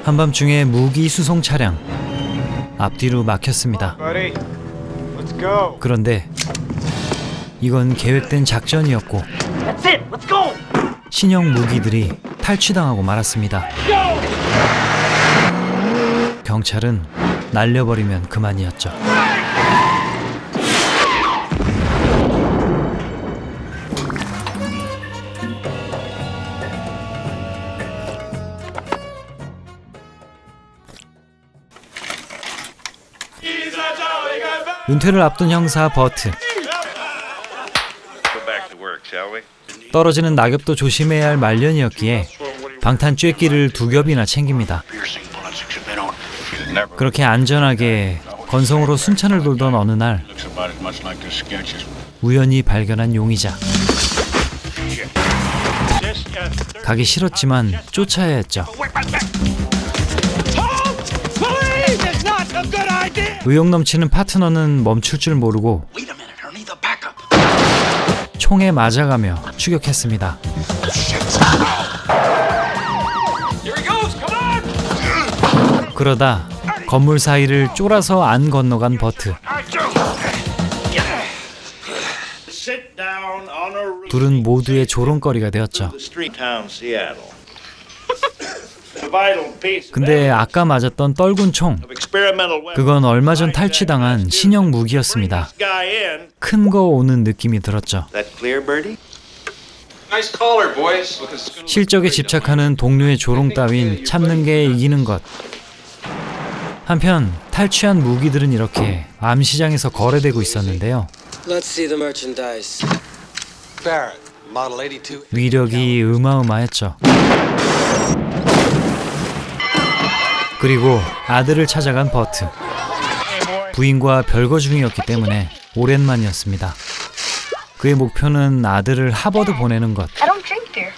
한밤중에 무기 수송 차량 앞뒤로 막혔습니다. 그런데 이건 계획된 작전이었고 신형 무기들이 탈취당하고 말았습니다. 경찰은 날려버리면 그만이었죠. 은퇴를 앞둔 형사 버트. 떨어지는 낙엽도 조심해야 할 말년이었기에 방탄 쬐끼를 2겹이나 챙깁니다. 그렇게 안전하게 건성으로 순천을 돌던 어느 날 우연히 발견한 용의자. 가기 싫었지만 쫓아야 했죠. 의욕 넘치는 파트너는 멈출 줄 모르고 총에 맞아가며 추격했습니다. 그러다 건물 사이를 쫄아서 안 건너간 버트. 둘은 모두의 조롱거리가 되었죠. 근데 아까 맞았던 떨군 총, 그건 얼마 전 탈취당한 신형 무기였습니다. 큰 거 오는 느낌이 들었죠. 실적에 집착하는 동료의 조롱 따윈 참는 게 이기는 것. 한편 탈취한 무기들은 이렇게 암시장에서 거래되고 있었는데요. 위력이 어마어마했죠. 그리고 아들을 찾아간 버트. 부인과 별거 중이었기 때문에 오랜만이었습니다. 그의 목표는 아들을 하버드 보내는 것. I don't drink beer.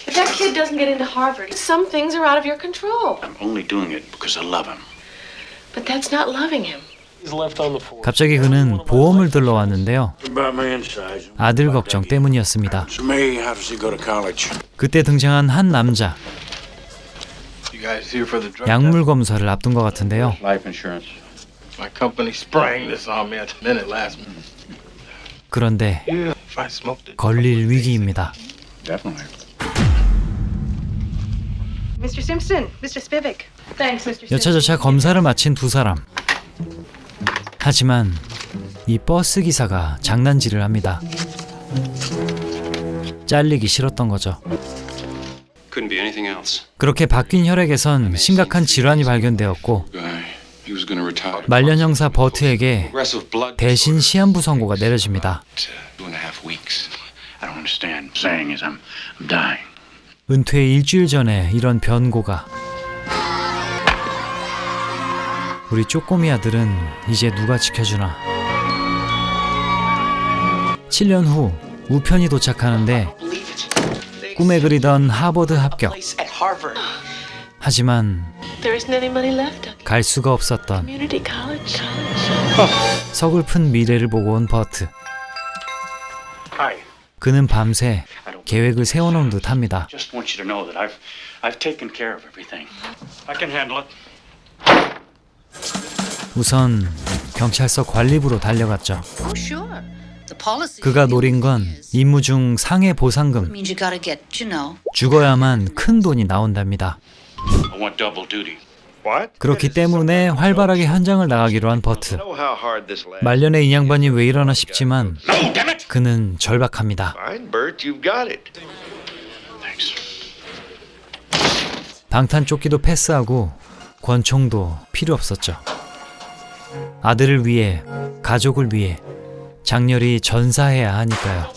If that kid doesn't get into Harvard, some things are out of your control. I'm only doing it because I love him. But that's not loving him. 갑자기 그는 보험을 들러왔는데요. 아들 걱정 때문이었습니다. 그때 등장한 한 남자. 약물 검사를 앞둔 것 같은데요. 그런데 걸릴 위기입니다. Mr. Simpson, Mr. Spivak. Thanks, Mr. Simpson. 여차저차 검사를 마친 두 사람. 하지만 이 버스 기사가 장난질을 합니다. 잘리기 싫었던 거죠. 그렇게 바뀐 혈액에선 심각한 질환이 발견되었고 말년 형사 버트에게 대신 시한부 선고가 내려집니다. 은퇴 일주일 전에 이런 변고가. 우리 쪼꼬미 아들은 이제 누가 지켜주나. 7년 후 우편이 도착하는데 꿈에 그리던 하버드 합격. 하지만 갈 수가 없었던 서글픈 미래를 보고 온 버트. 그는 밤새 계획을 세워놓은 듯합니다. 우선 경찰서 관리부로 달려갔죠. 그가 노린 건 임무 중 상해 보상금. 죽어야만 큰 돈이 나온답니다. 그렇기 때문에 활발하게 현장을 나가기로 한 버트. 말년의 인양반이 왜 이러나 싶지만 그는 절박합니다. 방탄조끼도 패스하고 권총도 필요 없었죠. 아들을 위해, 가족을 위해 장렬히 전사해야 하니까요.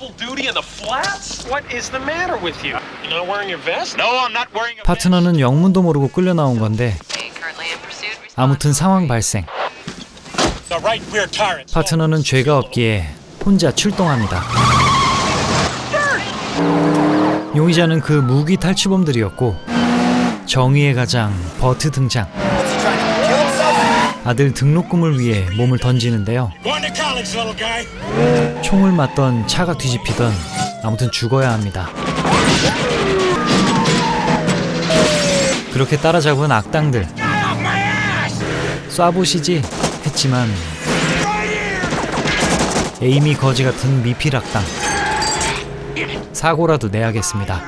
파트너는 영문도 모르고 끌려 나온 건데 아무튼 상황 발생. 파트너는 죄가 없기에 혼자 출동합니다. 용의자는 그 무기 탈취범들이었고 정의의 가장 버트 등장. 아들 등록금을 위해 몸을 던지는데요. 총을 맞던 차가 뒤집히던 아무튼 죽어야 합니다. 그렇게 따라잡은 악당들. 쏴보시지 했지만 에이미 거지 같은 미필 악당. 사고라도 내야겠습니다.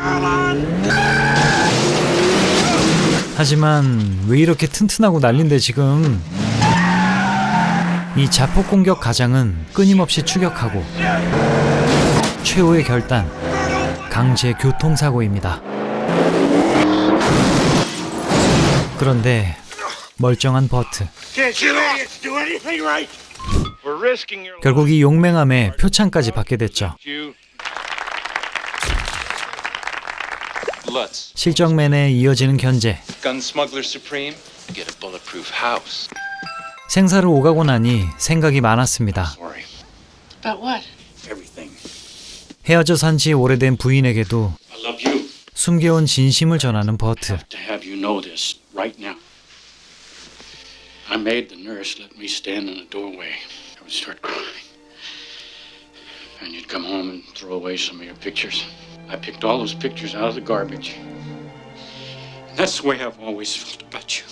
하지만 왜 이렇게 튼튼하고 난린데 지금. 이 자폭 공격 가장은 끊임없이 추격하고 최후의 결단, 강제 교통사고입니다. 그런데 멀쩡한 버트. 결국 이 용맹함에 표창까지 받게 됐죠. 실정맨에 이어지는 견제. 생사를 오가고 나니 생각이 많았습니다. About what? Everything. 헤어져 산 지 오래된 부인에게도 I love you. 숨겨온 진심을 전하는 버트. To have you know this right now. I made the nurse let me stand in the doorway. I would start crying. And you'd come home and throw away some of your pictures. I picked all those pictures out of the garbage. And that's the way I've always felt about you.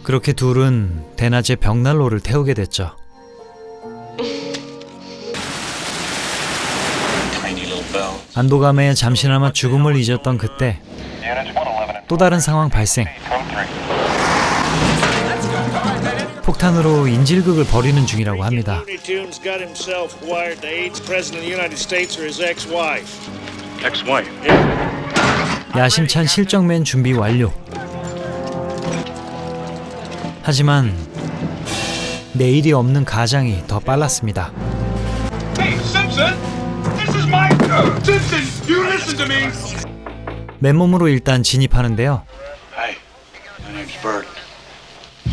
그렇게 둘은 대낮에 벽난로를 태우게 됐죠. 안도감에 잠시나마 죽음을 잊었던 그때 또 다른 상황 발생. 폭탄으로 인질극을 벌이는 중이라고 합니다. 야심찬 실정맨 준비 완료. 하지만 내일이 없는 가장이 더 빨랐습니다. 맨몸으로 일단 진입하는데요. Hi, my name's Bert. I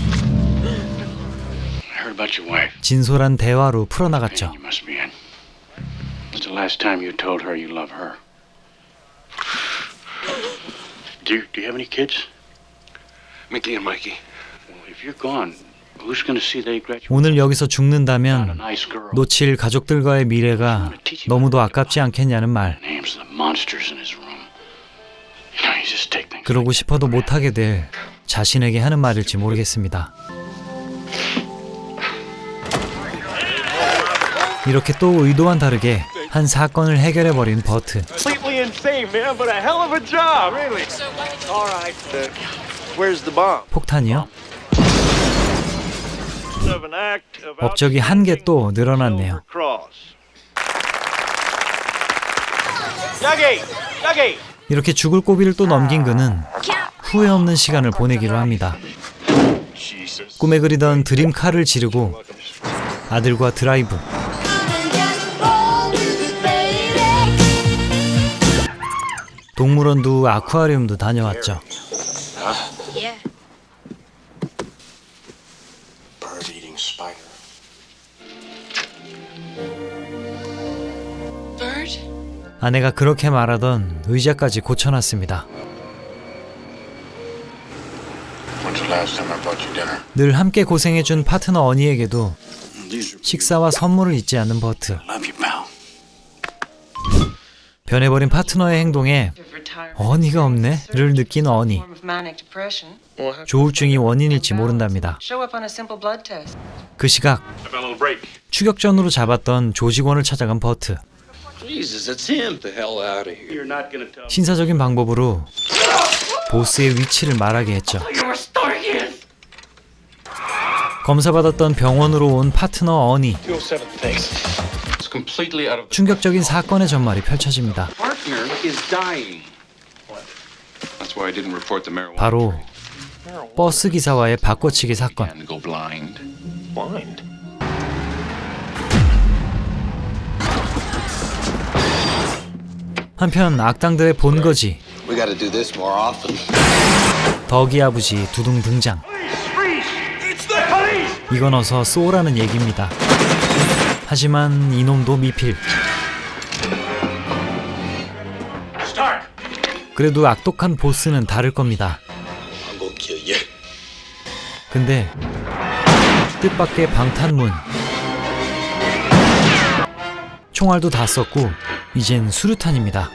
heard about your wife. 진솔한 대화로 풀어나갔죠. You must be in. When's the last time you told her you love her? Do you have any kids? Mickey and Mikey. Well, if you're gone, who's going to see they graduate? 오늘 여기서 Not a 죽는다면 nice girl. 놓칠 가족들과의 미래가 너무도 아깝지 않겠냐는 말. Names of the monsters in his room. You know, you just take things. 그러고 싶어도 못하게 될 자신에게 하는 말일지 모르겠습니다. 이렇게 또 의도와는 다르게 한 사건을 해결해버린 버트. Completely insane, man, but a hell of a job, really. All right. Where's the bomb? 폭탄이요? Of an act of 업적이 한 개 또 늘어났네요. cross. Yagi! Yagi! 이렇게 죽을 고비를 또 넘긴 그는 후회 없는 시간을 보내기로 합니다. 꿈에 그리던 드림카를 지르고 아들과 드라이브. 동물원도 아쿠아리움도 다녀왔죠. Yeah. Bird eating spider. Bird? 아내가 그렇게 말하던 의자까지 고쳐놨습니다. When's the last time I bought you dinner? 늘 함께 고생해준 파트너 어니에게도 These are 식사와 선물을 잊지 않는 버트. love you, pal. 변해버린 파트너의 행동에 어니가 없네?를 느낀 어니. form of manic depression. 조울증이 원인일지 모른답니다. Show up on a simple blood test. 그 시각 Have a little break. 추격전으로 잡았던 조직원을 찾아간 버트. Jesus, it's him. Get the hell out of here. You're not gonna tell. 신사적인 방법으로 보스의 위치를 말하게 했죠. 검사받았던 병원으로 온 파트너 어니. 207 thanks. It's completely out of the 충격적인 사건의 전말이 펼쳐집니다. partner is dying. That's why I didn't report the marijuana. 바로 버스 기사와의 바꿔치기 사건. And go blind. Blind. 한편 악당들의 본거지 We gotta do this more often. 덕이 아버지 두둥 등장. 이건 어서 쏘라는 얘기입니다. 하지만 이놈도 미필. 그래도 악독한 보스는 다를 겁니다. I'm gonna kill you. 근데 뜻밖의 방탄문. 총알도 다 썼고 이젠 수류탄입니다.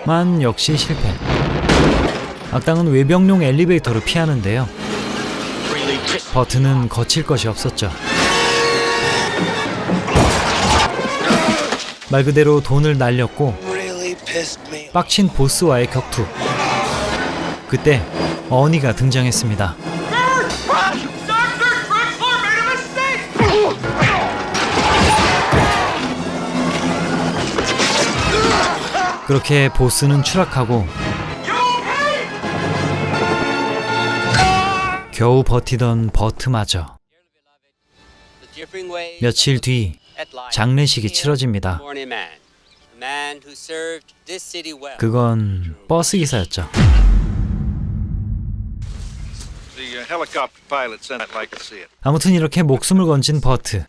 만 역시 실패. 악당은 외병용 엘리베이터로 피하는데요. 버트는 거칠 것이 없었죠. 말 그대로 돈을 날렸고 빡친 보스와의 격투. 그때 어니가 등장했습니다. 그렇게 보스는 추락하고 겨우 버티던 버트마저 며칠 뒤 장례식이 치러집니다. 그건 버스 기사였죠. 아무튼 이렇게 목숨을 건진 버트.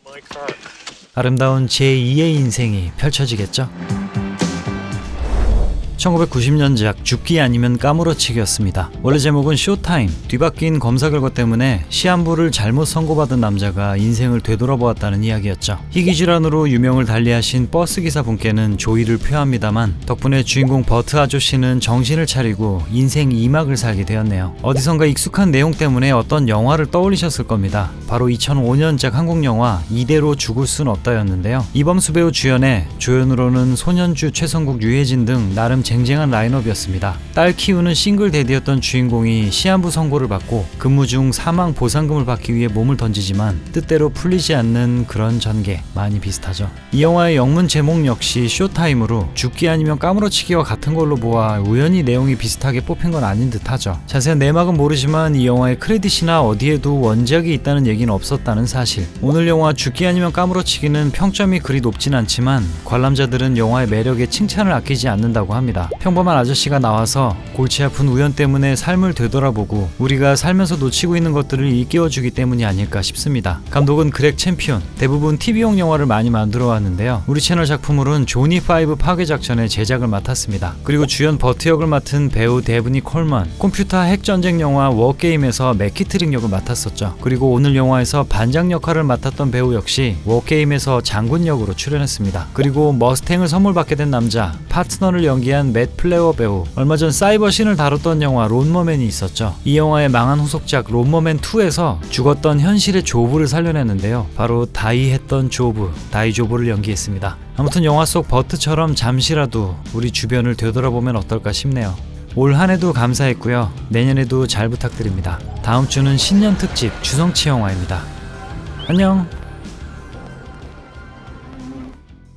아름다운 제2의 인생이 펼쳐지겠죠. 1990년작 죽기 아니면 까무러치기였습니다. 원래 제목은 쇼타임. 뒤바뀐 검사 결과 때문에 시한부를 잘못 선고받은 남자가 인생을 되돌아보았다는 이야기였죠. 희귀질환으로 유명을 달리하신 버스기사 분께는 조의를 표합니다만 덕분에 주인공 버트 아저씨는 정신을 차리고 인생 2막을 살게 되었네요. 어디선가 익숙한 내용 때문에 어떤 영화를 떠올리셨을 겁니다. 바로 2005년작 한국 영화 이대로 죽을 순 없다였는데요. 이범수 배우 주연에 조연으로는 손현주, 최성국, 유해진 등 나름 쟁쟁한 라인업이었습니다. 딸 키우는 싱글 데디였던 주인공이 시한부 선고를 받고 근무 중 사망 보상금을 받기 위해 몸을 던지지만 뜻대로 풀리지 않는 그런 전개, 많이 비슷하죠. 이 영화의 영문 제목 역시 쇼타임으로 죽기 아니면 까무러치기와 같은 걸로 보아 우연히 내용이 비슷하게 뽑힌 건 아닌 듯하죠. 자세한 내막은 모르지만 이 영화의 크레딧이나 어디에도 원작이 있다는 얘기는 없었다는 사실. 오늘 영화 죽기 아니면 까무러치기는 평점이 그리 높진 않지만 관람자들은 영화의 매력에 칭찬을 아끼지 않는다고 합니다. 평범한 아저씨가 나와서 골치 아픈 우연 때문에 삶을 되돌아보고 우리가 살면서 놓치고 있는 것들을 일깨워주기 때문이 아닐까 싶습니다. 감독은 그렉 챔피온. 대부분 TV용 영화를 많이 만들어 왔는데요. 우리 채널 작품으로는 조니5 파괴작전의 제작을 맡았습니다. 그리고 주연 버트 역을 맡은 배우 데브니 콜먼. 컴퓨터 핵전쟁 영화 워게임에서 맥키트릭 역을 맡았었죠. 그리고 오늘 영화에서 반장 역할을 맡았던 배우 역시 워게임에서 장군 역으로 출연했습니다. 그리고 머스탱을 선물받게 된 남자, 파트너를 연기한 맷 플레어 배우. 얼마 전 사이버신을 다뤘던 영화 론머맨이 있었죠. 이 영화의 망한 후속작 론머맨2에서 죽었던 현실의 조브를 살려냈는데요. 바로 다이했던 조브, 다이조브를 연기했습니다. 아무튼 영화 속 버트처럼 잠시라도 우리 주변을 되돌아보면 어떨까 싶네요. 올 한해도 감사했고요. 내년에도 잘 부탁드립니다. 다음 주는 신년 특집 주성치 영화입니다. 안녕.